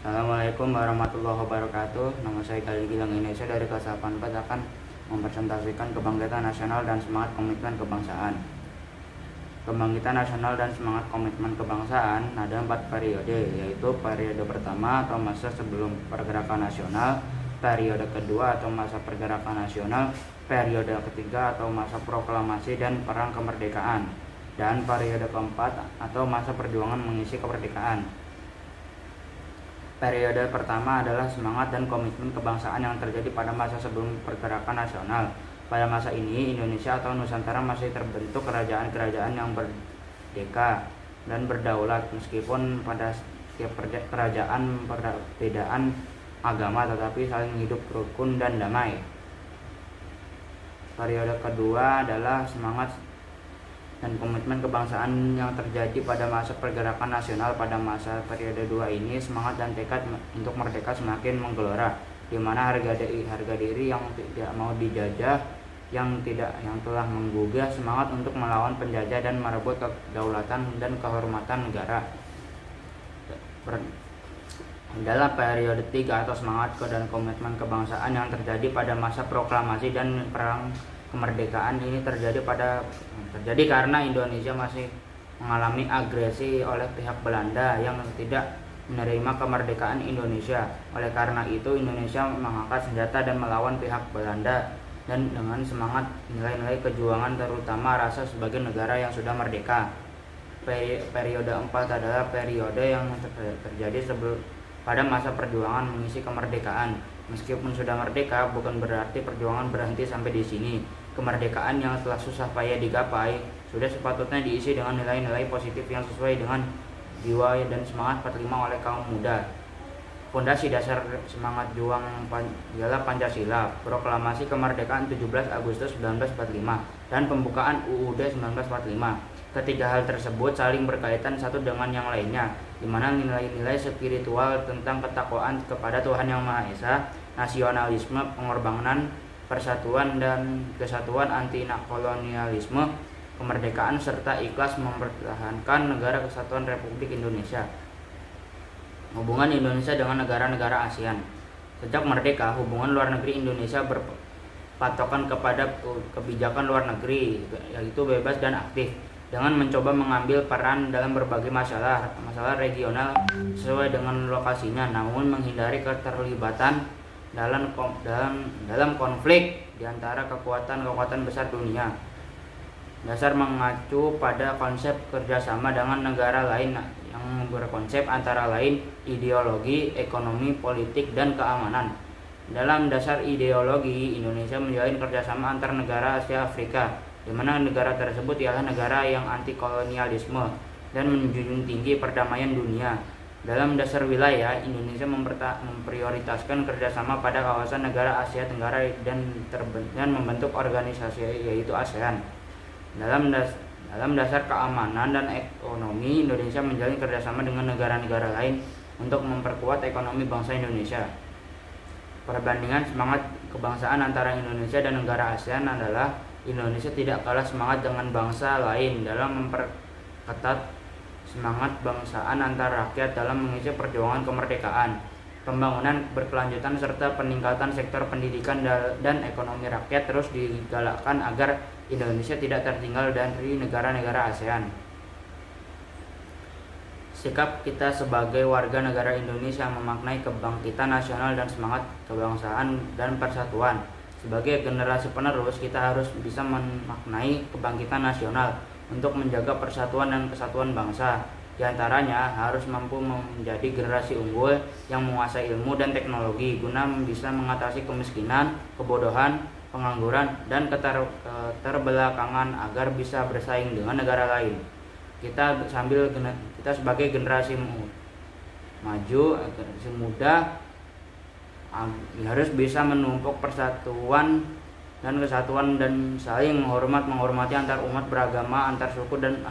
Assalamualaikum warahmatullahi wabarakatuh. Nama saya Khalil Gilang Indonesia dari kelas 84 akan mempresentasikan kebangkitan nasional dan semangat komitmen kebangsaan. Kebangkitan nasional dan semangat komitmen kebangsaan ada 4 periode, yaitu periode pertama atau masa sebelum pergerakan nasional, periode kedua atau masa pergerakan nasional, periode ketiga atau masa proklamasi dan perang kemerdekaan, dan periode keempat atau masa perjuangan mengisi kemerdekaan. Periode pertama adalah semangat dan komitmen kebangsaan yang terjadi pada masa sebelum pergerakan nasional. Pada masa ini, Indonesia atau Nusantara masih terbentuk kerajaan-kerajaan yang merdeka dan berdaulat, meskipun pada setiap kerajaan perbedaan agama tetapi saling hidup rukun dan damai. Periode kedua adalah semangat dan komitmen kebangsaan yang terjadi pada masa pergerakan nasional. Pada masa periode 2 ini, semangat dan tekad untuk merdeka semakin menggelora, di mana harga diri yang tidak mau dijajah, yang telah menggugah semangat untuk melawan penjajah dan merebut kedaulatan dan kehormatan negara. Dalam periode 3 atau semangat dan komitmen kebangsaan yang terjadi pada masa proklamasi dan perang kemerdekaan ini terjadi karena Indonesia masih mengalami agresi oleh pihak Belanda yang tidak menerima kemerdekaan Indonesia. Oleh karena itu, Indonesia mengangkat senjata dan melawan pihak Belanda, dan dengan semangat nilai-nilai kejuangan, terutama rasa sebagai negara yang sudah merdeka. Periode 4 adalah periode yang terjadi pada masa perjuangan mengisi kemerdekaan. Meskipun sudah merdeka, bukan berarti perjuangan berhenti sampai di sini. Kemerdekaan yang telah susah payah digapai sudah sepatutnya diisi dengan nilai-nilai positif yang sesuai dengan jiwa dan semangat 45 oleh kaum muda. Fondasi dasar semangat juang ialah Pancasila, Proklamasi Kemerdekaan 17 Agustus 1945, dan pembukaan UUD 1945. Ketiga hal tersebut saling berkaitan satu dengan yang lainnya, di mana nilai-nilai spiritual tentang ketakwaan kepada Tuhan Yang Maha Esa, nasionalisme, pengorbanan, persatuan dan kesatuan, anti kolonialisme, kemerdekaan, serta ikhlas mempertahankan negara kesatuan Republik Indonesia. Hubungan Indonesia dengan negara-negara ASEAN. Sejak merdeka, hubungan luar negeri Indonesia berpatokan kepada kebijakan luar negeri, yaitu bebas dan aktif, dengan mencoba mengambil peran dalam berbagai masalah regional sesuai dengan lokasinya, namun menghindari keterlibatan dalam konflik di antara kekuatan besar dunia. Dasar mengacu pada konsep kerjasama dengan negara lain yang berkonsep antara lain ideologi, ekonomi, politik, dan keamanan. Dalam dasar ideologi, Indonesia menjalin kerjasama antar negara Asia Afrika, di mana negara tersebut ialah negara yang anti kolonialisme dan menjunjung tinggi perdamaian dunia. Dalam dasar wilayah, Indonesia memprioritaskan kerjasama pada kawasan negara Asia Tenggara dan membentuk organisasi yaitu ASEAN. Dalam dasar keamanan dan ekonomi, Indonesia menjalin kerjasama dengan negara-negara lain untuk memperkuat ekonomi bangsa Indonesia. Perbandingan semangat kebangsaan antara Indonesia dan negara ASEAN adalah Indonesia tidak kalah semangat dengan bangsa lain dalam memperketat semangat bangsaan antar rakyat dalam mengisi perjuangan kemerdekaan, pembangunan berkelanjutan, serta peningkatan sektor pendidikan dan ekonomi rakyat terus digalakkan agar Indonesia tidak tertinggal dari negara-negara ASEAN. Sikap kita sebagai warga negara Indonesia memaknai kebangkitan nasional dan semangat kebangsaan dan persatuan. Sebagai generasi penerus, kita harus bisa memaknai kebangkitan nasional untuk menjaga persatuan dan kesatuan bangsa. Di antaranya harus mampu menjadi generasi unggul yang menguasai ilmu dan teknologi guna bisa mengatasi kemiskinan, kebodohan, pengangguran, dan keterbelakangan agar bisa bersaing dengan negara lain. Kita sebagai generasi maju, generasi muda, harus bisa menumpuk persatuan dan kesatuan dan saling menghormati antar umat beragama, antar suku, dan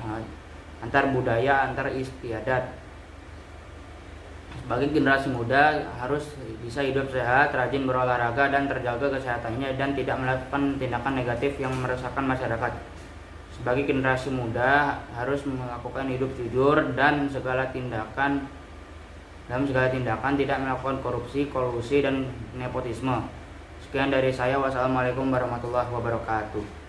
antar budaya, antar istiadat. Sebagai generasi muda harus bisa hidup sehat, rajin berolahraga, dan terjaga kesehatannya, dan tidak melakukan tindakan negatif yang meresahkan masyarakat. Sebagai generasi muda harus melakukan hidup jujur dan segala tindakan dalam segala tindakan, tidak melakukan korupsi, kolusi, dan nepotisme. Sekian dari saya. Wassalamualaikum warahmatullahi wabarakatuh.